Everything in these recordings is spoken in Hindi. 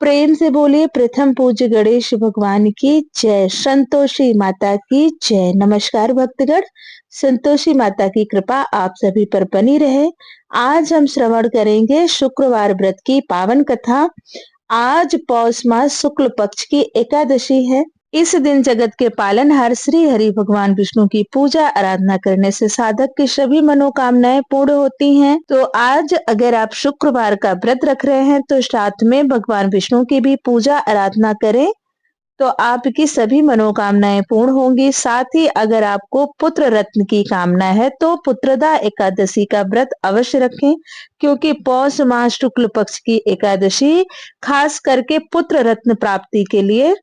प्रेम से बोलिए प्रथम पूज्य गणेश भगवान की जय, संतोषी माता की जय। नमस्कार भक्तगण, संतोषी माता की कृपा आप सभी पर बनी रहे। आज हम श्रवण करेंगे शुक्रवार व्रत की पावन कथा। आज पौष मास शुक्ल पक्ष की एकादशी है। इस दिन जगत के पालनहार श्री हरि भगवान विष्णु की पूजा आराधना करने से साधक की सभी मनोकामनाएं पूर्ण होती हैं। तो आज अगर आप शुक्रवार का व्रत रख रहे हैं तो साथ में भगवान विष्णु की भी पूजा आराधना करें, तो आपकी सभी मनोकामनाएं पूर्ण होंगी। साथ ही अगर आपको पुत्र रत्न की कामना है तो पुत्रदा एकादशी का व्रत अवश्य रखें, क्योंकि पौष मास शुक्ल पक्ष की एकादशी खास करके पुत्र रत्न प्राप्ति के लिए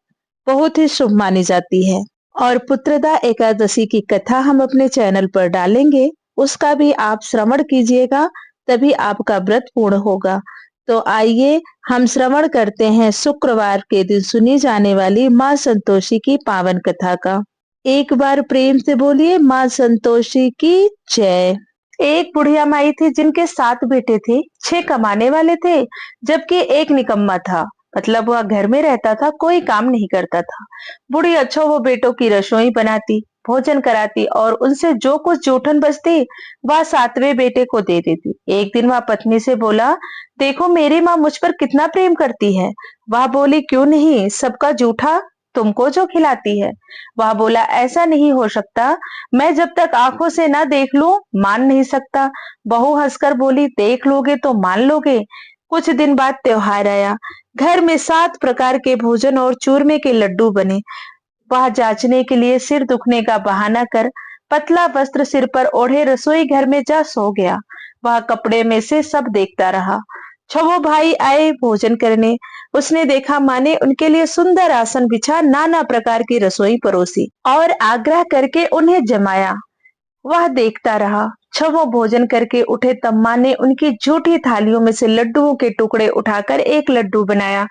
बहुत ही शुभ मानी जाती है। और पुत्रदा एकादशी की कथा हम अपने चैनल पर डालेंगे, उसका भी आप श्रवण कीजिएगा, तभी आपका व्रत पूर्ण होगा। तो आइए हम श्रवण करते हैं शुक्रवार के दिन सुनी जाने वाली माँ संतोषी की पावन कथा का। एक बार प्रेम से बोलिए माँ संतोषी की जय। एक बुढ़िया माई थी जिनके 7 बेटे थे। 6 कमाने वाले थे जबकि एक निकम्मा था। मतलब वह घर में रहता था, कोई काम नहीं करता था। बूढ़ी अच्छा वो बेटों की रसोई बनाती, भोजन कराती और उनसे जो कुछ जूठन बचती वह 7वें बेटे को दे देती। एक दिन वह पत्नी से बोला, देखो मेरी माँ मुझ पर कितना प्रेम करती है। वह बोली, क्यों नहीं, सबका जूठा तुमको जो खिलाती है। वह बोला, ऐसा नहीं हो सकता, मैं जब तक आंखों से ना देख लूं मान नहीं सकता। बहू हंसकर बोली, देख लोगे तो मान लोगे। कुछ दिन बाद त्योहार आया। घर में 7 प्रकार के भोजन और चूरमे के लड्डू बने। वह जांचने के लिए सिर दुखने का बहाना कर पतला वस्त्र सिर पर ओढ़े रसोई घर में जा सो गया। वह कपड़े में से सब देखता रहा। छवो भाई आए भोजन करने। उसने देखा माँ ने उनके लिए सुंदर आसन बिछा नाना प्रकार की रसोई परोसी और आग्रह करके उन्हें जमाया। वह देखता रहा। छवों भोजन करके उठे तब माँ ने उनकी जूठी थालियों में से लड्डुओं के टुकड़े उठाकर एक लड्डू बनाया।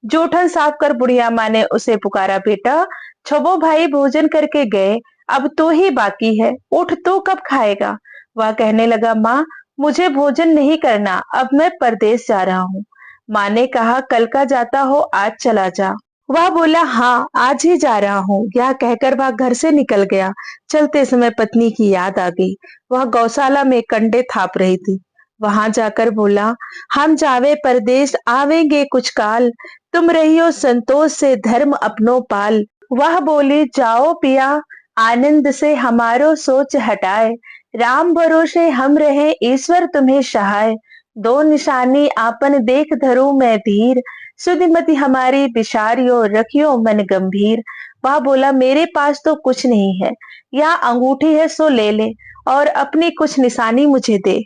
जूठन साफ कर बुढ़िया माँ ने उसे पुकारा, बेटा छवो भाई भोजन करके गए, अब तो ही बाकी है, उठ तो कब खाएगा। वह कहने लगा, माँ मुझे भोजन नहीं करना, अब मैं परदेश जा रहा हूँ। माँ ने कहा, कल का जाता हो आज चला जा। वह बोला, हाँ आज ही जा रहा हूँ। यह कहकर वह घर से निकल गया। चलते समय पत्नी की याद आ गई। वह गौशाला में कंडे थाप रही थी। वहां जाकर बोला, हम जावे परदेश आवेंगे कुछ काल, तुम रहियो संतोष से धर्म अपनो पाल। वह बोली, जाओ पिया आनंद से हमारो सोच हटाए, राम भरोसे हम रहे ईश्वर तुम्हें सहाय। दो निशानी आपन देख धरू मैं धीर, सुधिमति हमारी विचारियो रखियो मन गंभीर। वह बोला, मेरे पास तो कुछ नहीं है, यह अंगूठी है सो ले ले और अपनी कुछ निशानी मुझे दे।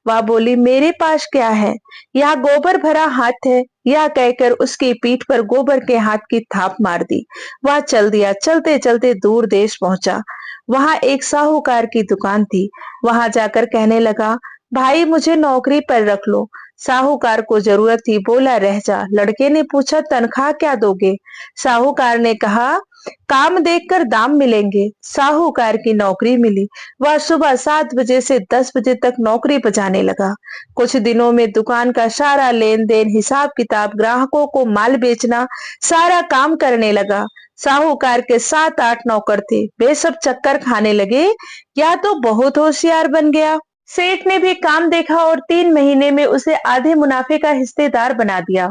वह बोली, मेरे पास क्या है, यह गोबर भरा हाथ है। यह कहकर उसकी पीठ पर गोबर के हाथ की थाप मार दी। वह चल दिया। चलते चलते दूर देश पहुंचा। वहां एक साहूकार की दुकान थी। वहां जाकर कहने लगा, भाई मुझे नौकरी पर रख लो। साहूकार को जरूरत थी, बोला रह जा। लड़के ने पूछा, तनख्वाह क्या दोगे। साहूकार ने कहा, काम देखकर दाम मिलेंगे। साहूकार की नौकरी मिली। वह सुबह 7 बजे से 10 बजे तक नौकरी बजाने लगा। कुछ दिनों में दुकान का सारा लेन देन, हिसाब किताब, ग्राहकों को माल बेचना, सारा काम करने लगा। साहूकार के 7-8 नौकर थे। वे सब चक्कर खाने लगे, या तो बहुत होशियार बन गया। सेठ ने भी काम देखा और 3 महीने में उसे आधे मुनाफे का हिस्सेदार बना दिया।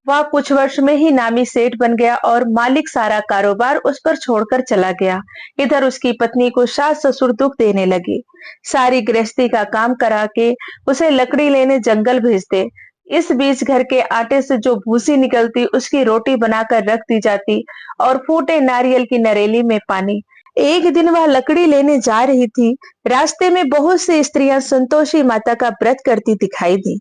वह कुछ वर्ष में ही नामी सेठ बन गया और मालिक सारा कारोबार उस पर छोड़कर चला गया। इधर उसकी पत्नी को सास ससुर दुख देने लगे। सारी गृहस्थी का काम करा के उसे लकड़ी लेने जंगल भेजते। इस बीच घर के आटे से जो भूसी निकलती उसकी रोटी बनाकर रख दी जाती और फूटे नारियल की नरेली में पानी। एक दिन वह लकड़ी लेने जा रही थी। रास्ते में बहुत सी स्त्रियां संतोषी माता का व्रत करती दिखाई दी।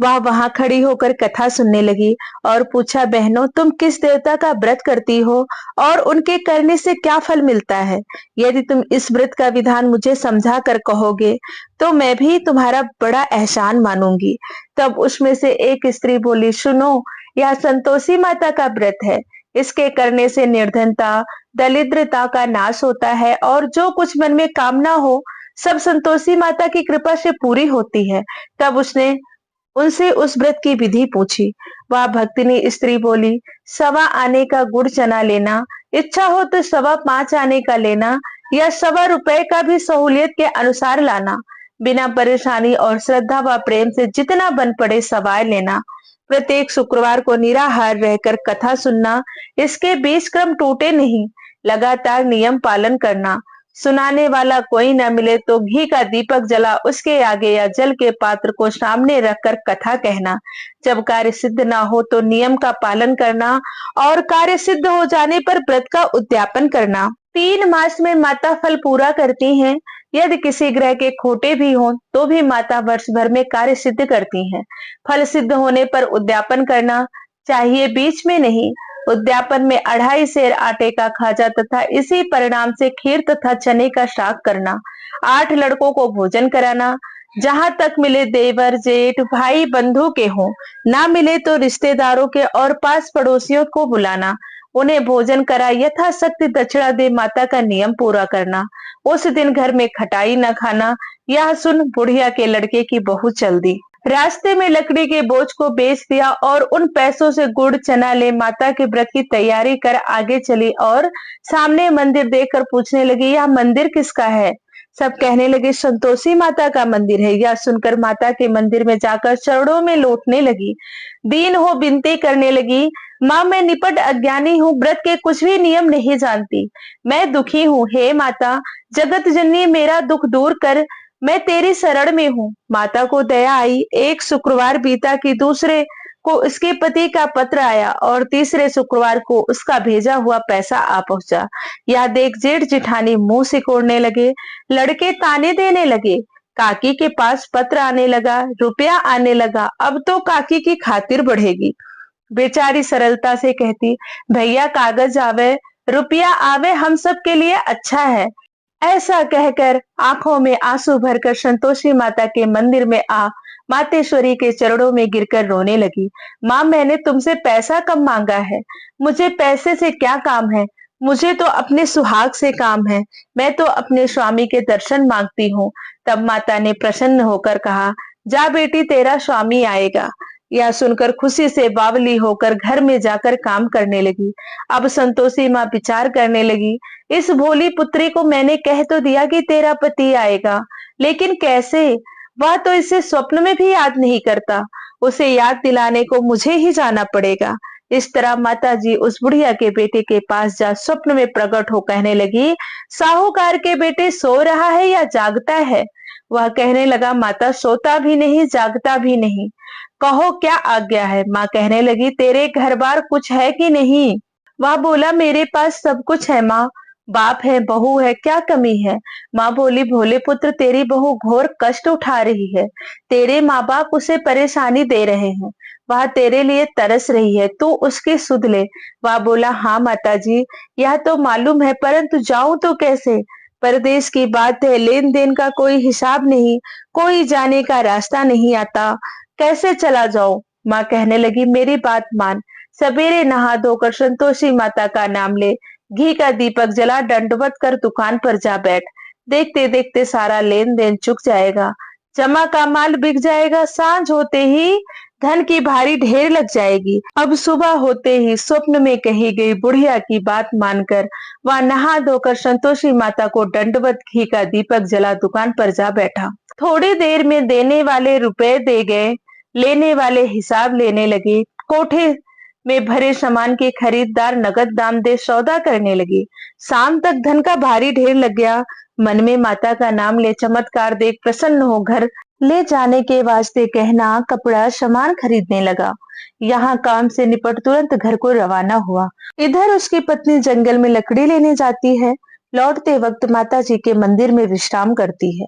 वह वहां खड़ी होकर कथा सुनने लगी और पूछा, बहनों तुम किस देवता का व्रत करती हो और उनके करने से क्या फल मिलता है। यदि तुम इस व्रत का विधान मुझे समझा कर कहोगे तो मैं भी तुम्हारा बड़ा एहसान मानूंगी। तब उसमें से एक स्त्री बोली, सुनो यह संतोषी माता का व्रत है। इसके करने से निर्धनता दरिद्रता का नाश होता है और जो कुछ मन में कामना हो सब संतोषी माता की कृपा से पूरी होती है। तब उसने उनसे उस व्रत की विधि पूछी। वह भक्तिनी स्त्री बोली, 1.25 आने का गुड़ चना लेना, इच्छा हो तो 5.25 आने का लेना, या 1.25 रुपए का भी सहूलियत के अनुसार लाना। बिना परेशानी और श्रद्धा व प्रेम से जितना बन पड़े सवाय लेना। प्रत्येक शुक्रवार को निराहार रहकर कथा सुनना, इसके बीच क्रम टूटे नहीं, लगातार नियम पालन करना। सुनाने वाला कोई न मिले तो घी का दीपक जला उसके आगे या जल के पात्र को सामने रखकर कथा कहना। जब कार्य सिद्ध ना हो तो नियम का पालन करना, और कार्य सिद्ध हो जाने पर व्रत का उद्यापन करना। 3 मास में माता फल पूरा करती हैं। यदि किसी ग्रह के खोटे भी हों तो भी माता वर्ष भर में कार्य सिद्ध करती हैं। फल सिद्ध होने पर उद्यापन करना चाहिए, बीच में नहीं। उद्यापन में 2.5 सेर आटे का खाजा तथा इसी परिणाम से खीर तथा चने का साग करना। 8 लड़कों को भोजन कराना। जहां तक मिले देवर जेठ भाई बंधु के हों, ना मिले तो रिश्तेदारों के और पास पड़ोसियों को बुलाना। उन्हें भोजन करा यथाशक्ति दक्षिणा दे माता का नियम पूरा करना। उस दिन घर में खटाई न खाना। यह सुन बुढ़िया के लड़के की बहू चल दी। रास्ते में लकड़ी के बोझ को बेच दिया और उन पैसों से गुड़ चना ले माता के व्रत की तैयारी कर आगे चली, और सामने मंदिर देखकर पूछने लगी, यह मंदिर किसका है? सब कहने लगे, संतोषी माता का मंदिर है। यह सुनकर माता के मंदिर में जाकर चरणों में लौटने लगी। दीन हो विनती करने लगी, माँ मैं निपट अज्ञानी हूँ, व्रत के कुछ भी नियम नहीं जानती। मैं दुखी हूँ, हे माता जगत जननी मेरा दुख दूर कर, मैं तेरी शरण में हूँ। माता को दया आई। एक शुक्रवार बीता कि दूसरे को उसके पति का पत्र आया, और तीसरे शुक्रवार को उसका भेजा हुआ पैसा आ पहुंचा। यह देख जेठ जिठानी मुंह सिकोड़ने लगे। लड़के ताने देने लगे। काकी के पास पत्र आने लगा, रुपया आने लगा, अब तो काकी की खातिर बढ़ेगी। बेचारी सरलता से कहती, भैया कागज आवे रुपया आवे हम सब के लिए अच्छा है। ऐसा कहकर आंखों में आंसू भरकर संतोषी माता के मंदिर में आ मातेश्वरी के चरणों में गिरकर रोने लगी। माँ मैंने तुमसे पैसा कम मांगा है, मुझे पैसे से क्या काम है, मुझे तो अपने सुहाग से काम है। मैं तो अपने स्वामी के दर्शन मांगती हूँ। तब माता ने प्रसन्न होकर कहा, जा बेटी तेरा स्वामी आएगा। यह सुनकर खुशी से बावली होकर घर में जाकर काम करने लगी। अब संतोषी माँ विचार करने लगी, इस भोली पुत्री को मैंने कह तो दिया कि तेरा पति आएगा, लेकिन कैसे? वह तो इसे स्वप्न में भी याद नहीं करता। उसे याद दिलाने को मुझे ही जाना पड़ेगा। इस तरह माताजी उस बुढ़िया के बेटे के पास जा स्वप्न में प्रकट हो कहने लगी, साहूकार के बेटे सो रहा है या जागता है? वह कहने लगा, माता सोता भी नहीं जागता भी नहीं, कहो क्या आज्ञा है? माँ कहने लगी, तेरे घर बार कुछ है कि नहीं? वह बोला, मेरे पास सब कुछ है माँ, बाप है बहू है, क्या कमी है? माँ बोली, भोले पुत्र तेरी बहू घोर कष्ट उठा रही है, तेरे माँ बाप उसे परेशानी दे रहे हैं, वह तेरे लिए तरस रही है, तू उसकी सुध ले। वह बोला, हाँ माता जी यह तो मालूम है, परंतु जाऊं तो कैसे? परदेश की बात है, लेन देन का कोई हिसाब नहीं, कोई जाने का रास्ता नहीं आता, कैसे चला जाऊं? माँ कहने लगी, मेरी बात मान, सवेरे नहा धोकर संतोषी माता का नाम ले, घी का दीपक जला दंडवत कर दुकान पर जा बैठ। देखते देखते सारा लेन देन चुक जाएगा, जमा का माल बिक जाएगा, सांझ होते ही धन की भारी ढेर लग जाएगी। अब सुबह होते ही स्वप्न में कही गई बुढ़िया की बात मानकर वह नहा धोकर संतोषी माता को दंडवत घी का दीपक जला दुकान पर जा बैठा। थोड़ी देर में देने वाले रुपए दे गए, लेने वाले हिसाब लेने लगे। कोठे में भरे सामान के खरीददार नगद दाम दे सौदा करने लगे। शाम तक धन का भारी ढेर लग गया। मन में माता का नाम ले चमत्कार देख प्रसन्न हो घर ले जाने के वास्ते गहना कपड़ा सामान खरीदने लगा। यहाँ काम से निपट तुरंत घर को रवाना हुआ। इधर उसकी पत्नी जंगल में लकड़ी लेने जाती है। लौटते वक्त माता जी के मंदिर में विश्राम करती है।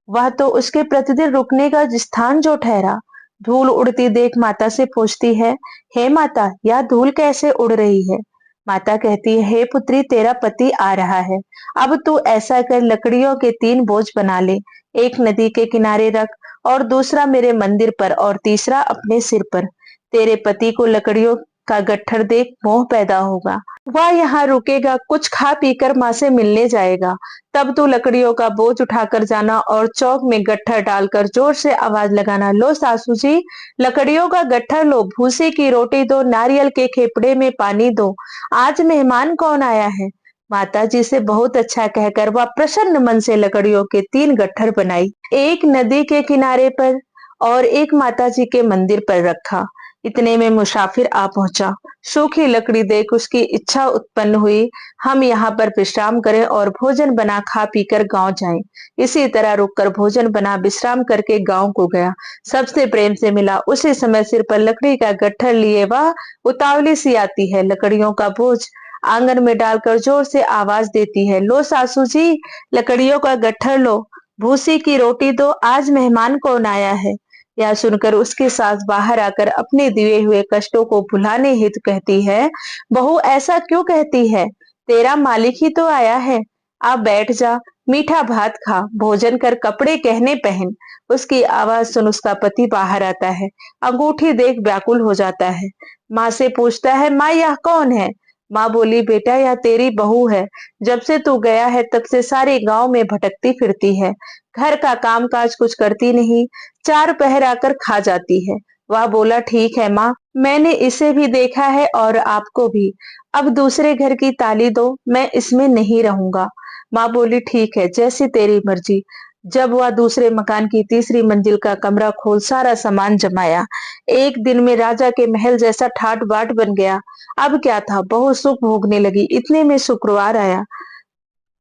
वह तो उसके प्रतिदिन रुकने का स्थान जो ठहरा। धूल उड़ती देख माता से पूछती है, हे माता यह धूल कैसे उड़ रही है? माता कहती है, हे पुत्री तेरा पति आ रहा है, अब तू ऐसा कर लकड़ियों के 3 बोझ बना ले, एक नदी के किनारे रख और दूसरा मेरे मंदिर पर और तीसरा अपने सिर पर। तेरे पति को लकड़ियों का गट्ठर देख मोह पैदा होगा। वह यहाँ रुकेगा, कुछ खा पीकर माँ से मिलने जाएगा। तब तू लकड़ियों का बोझ उठाकर जाना और चौक में गट्ठर डालकर जोर से आवाज लगाना, लो सासू जी, लकड़ियों का गट्ठर लो, भूसे की रोटी दो, नारियल के खेपड़े में पानी दो, आज मेहमान कौन आया है। माता जी से बहुत अच्छा कहकर वह प्रसन्न मन से लकड़ियों के 3 गट्ठर बनाई, एक नदी के किनारे पर और एक माता जी के मंदिर पर रखा। इतने में मुसाफिर आ पहुंचा। सूखी लकड़ी देख उसकी इच्छा उत्पन्न हुई, हम यहाँ पर विश्राम करें और भोजन बना खा पीकर गांव जाएं। इसी तरह रुककर भोजन बना विश्राम करके गांव को गया। सबसे प्रेम से मिला। उसी समय सिर पर लकड़ी का गट्ठर लिए वह उतावली सी आती है, लकड़ियों का बोझ आंगन में डालकर जोर से आवाज देती है, लो सासू जी, लकड़ियों का गट्ठर लो, भूसी की रोटी दो, आज मेहमान कौन आया है। यह सुनकर उसकी सास बाहर आकर अपने दिए हुए कष्टों को भुलाने हेतु कहती है, बहू ऐसा क्यों कहती है, तेरा मालिक ही तो आया है, आप बैठ जा, मीठा भात खा, भोजन कर, कपड़े गहने पहन। उसकी आवाज सुन उसका पति बाहर आता है, अंगूठी देख व्याकुल हो जाता है। माँ से पूछता है, माँ यह कौन है। माँ बोली, बेटा यह तेरी बहू है, जब से तू गया है तब से सारे गांव में भटकती फिरती है, घर का काम काज कुछ करती नहीं, 4 पहर आकर खा जाती है। वह बोला, ठीक है माँ, मैंने इसे भी देखा है और आपको भी, अब दूसरे घर की ताली दो, मैं इसमें नहीं रहूंगा। माँ बोली, ठीक है, जैसी तेरी मर्जी। जब वह दूसरे मकान की तीसरी मंजिल का कमरा खोल सारा सामान जमाया, एक दिन में राजा के महल जैसा ठाट बाट बन गया। अब क्या था, बहुत सुख भोगने लगी। इतने में शुक्रवार आया।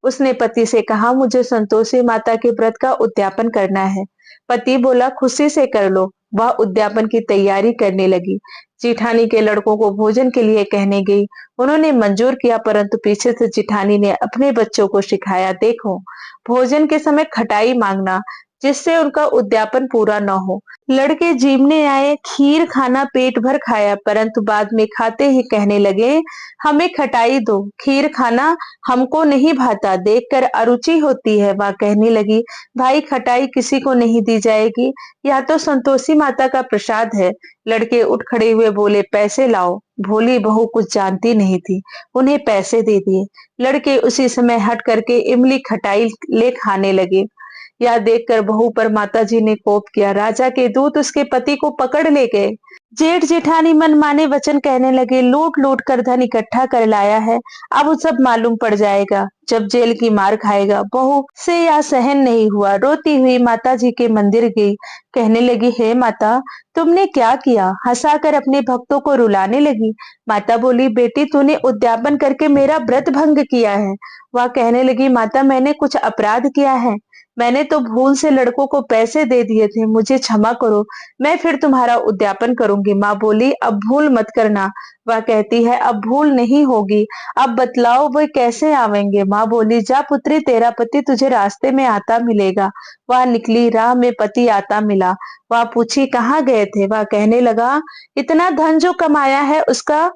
उसने पति से कहा, मुझे संतोषी माता के व्रत का उद्यापन करना है। पति बोला, खुशी से कर लो। वह उद्यापन की तैयारी करने लगी। जिठानी के लड़कों को भोजन के लिए कहने गई। उन्होंने मंजूर किया, परंतु पीछे से जिठानी ने अपने बच्चों को सिखाया, देखो, भोजन के समय खटाई मांगना, जिससे उनका उद्यापन पूरा न हो। लड़के जीमने आए, खीर खाना पेट भर खाया, परंतु बाद में खाते ही कहने लगे, हमें खटाई दो, खीर खाना हमको नहीं भाता, देखकर अरुचि होती है। वह कहने लगी, भाई खटाई किसी को नहीं दी जाएगी, यह तो संतोषी माता का प्रसाद है। लड़के उठ खड़े हुए बोले, पैसे लाओ। भोली बहू कुछ जानती नहीं थी, उन्हें पैसे दे दिए। लड़के उसी समय हट करके इमली खटाई ले खाने लगे। यह देखकर बहू पर माताजी ने कोप किया। राजा के दूत उसके पति को पकड़ ले गए। जेठ जेठानी मनमाने वचन कहने लगे, लूट लूट कर धन इकट्ठा कर लाया है, अब सब मालूम पड़ जाएगा, जब जेल की मार खाएगा। बहू से यह सहन नहीं हुआ, रोती हुई माता जी के मंदिर गई। कहने लगी, हे माता, तुमने क्या किया। हंसाकर अपने भक्तों को रुलाने लगी। माता बोली, बेटी तूने उद्यापन करके मेरा व्रत भंग किया है। वह कहने लगी, माता मैंने कुछ अपराध किया है, मैंने तो भूल से लड़कों को पैसे दे दिए थे, मुझे क्षमा करो, मैं फिर तुम्हारा उद्यापन करूंगी। माँ बोली, अब भूल मत करना। वह कहती है, अब भूल नहीं होगी, अब बतलाओ वे कैसे आवेंगे। माँ बोली, जा पुत्री, तेरा पति तुझे रास्ते में आता मिलेगा। वह निकली, राह में पति आता मिला। वह पूछी, कहाँ गए थे। वह कहने लगा, इतना धन जो कमाया है उसका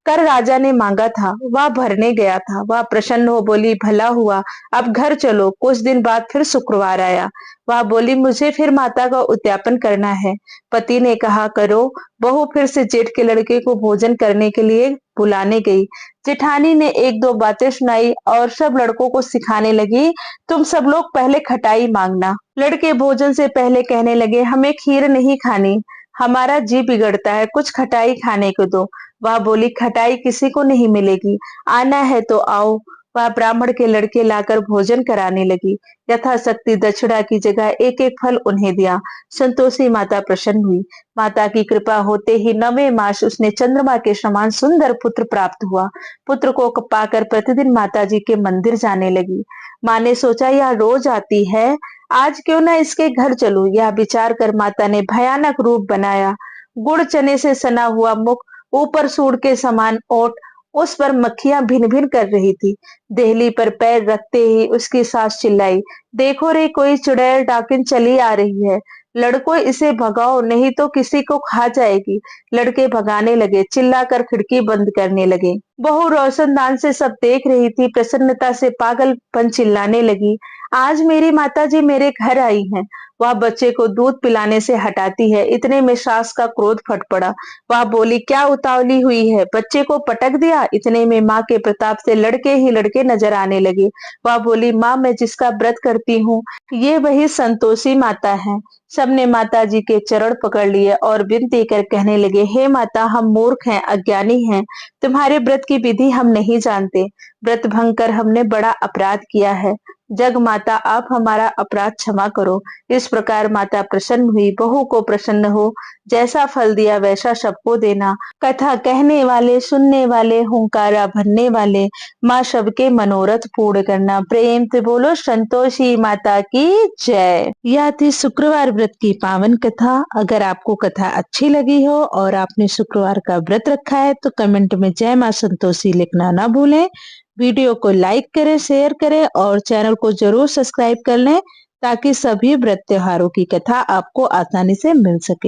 कर राजा ने मांगा था, वह भरने गया था। वह प्रसन्न हो बोली, भला हुआ, अब घर चलो। कुछ दिन बाद फिर शुक्रवार आया। वह बोली, मुझे फिर माता का उद्यापन करना है। पति ने कहा, करो। बहू फिर से जेठ के लड़के को भोजन करने के लिए बुलाने गई। जेठानी ने एक दो बातें सुनाई और सब लड़कों को सिखाने लगी, तुम सब लोग पहले खटाई मांगना। लड़के भोजन से पहले कहने लगे, हमें खीर नहीं खानी, हमारा जी बिगड़ता है, कुछ खटाई खाने को दो। वह बोली, खटाई किसी को नहीं मिलेगी, आना है तो आओ। वह ब्राह्मण के लड़के लाकर भोजन कराने लगी। यथाशक्ति दक्षिणा की जगह एक एक फल उन्हें दिया। संतोषी माता प्रसन्न हुई। माता की कृपा होते ही 9वें मास उसने चंद्रमा के समान सुंदर पुत्र प्राप्त हुआ। पुत्र को पाकर प्रतिदिन माता जी के मंदिर जाने लगी। माँ ने सोचा, यह रोज आती है, आज क्यों ना इसके घर चलूं। यह विचार कर माता ने भयानक रूप बनाया। गुड़ चने से सना हुआ मुख, ऊपर सूंड के समान ओठ, उस पर मक्खियां भिन भिन कर रही थी। देहली पर पैर रखते ही उसकी सास चिल्लाई, देखो रे, कोई चुड़ैल डाकिन चली आ रही है, लड़कों इसे भगाओ, नहीं तो किसी को खा जाएगी। लड़के भगाने लगे, चिल्लाकर खिड़की बंद करने लगे। बहू रोशनदान से सब देख रही थी, प्रसन्नता से पागलपन चिल्लाने लगी। आज मेरी माताजी मेरे घर आई हैं। वह बच्चे को दूध पिलाने से हटाती है। इतने में सास का क्रोध फट पड़ा। वह बोली, क्या उतावली हुई है, बच्चे को पटक दिया। इतने में माँ के प्रताप से लड़के ही लड़के नजर आने लगे। वह बोली, माँ मैं जिसका व्रत करती हूँ ये वही संतोषी माता है। सबने माता जी के चरण पकड़ लिए और विनती कर कहने लगे, हे माता, हम मूर्ख हैं, अज्ञानी हैं, तुम्हारे व्रत की विधि हम नहीं जानते। व्रत भंग कर हमने बड़ा अपराध किया है। जग माता, आप हमारा अपराध क्षमा करो। इस प्रकार माता प्रसन्न हुई। बहू को प्रसन्न हो, जैसा फल दिया वैसा सबको देना। कथा कहने वाले, सुनने वाले, हुंकारा भरने वाले, माँ सबके मनोरथ पूर्ण करना। प्रेम से बोलो संतोषी माता की जय। यह थी शुक्रवार व्रत की पावन कथा। अगर आपको कथा अच्छी लगी हो और आपने शुक्रवार का व्रत रखा है तो कमेंट में जय माँ संतोषी लिखना ना भूलें। वीडियो को लाइक करें, शेयर करें और चैनल को जरूर सब्सक्राइब कर लें ताकि सभी व्रत त्योहारों की कथा आपको आसानी से मिल सके।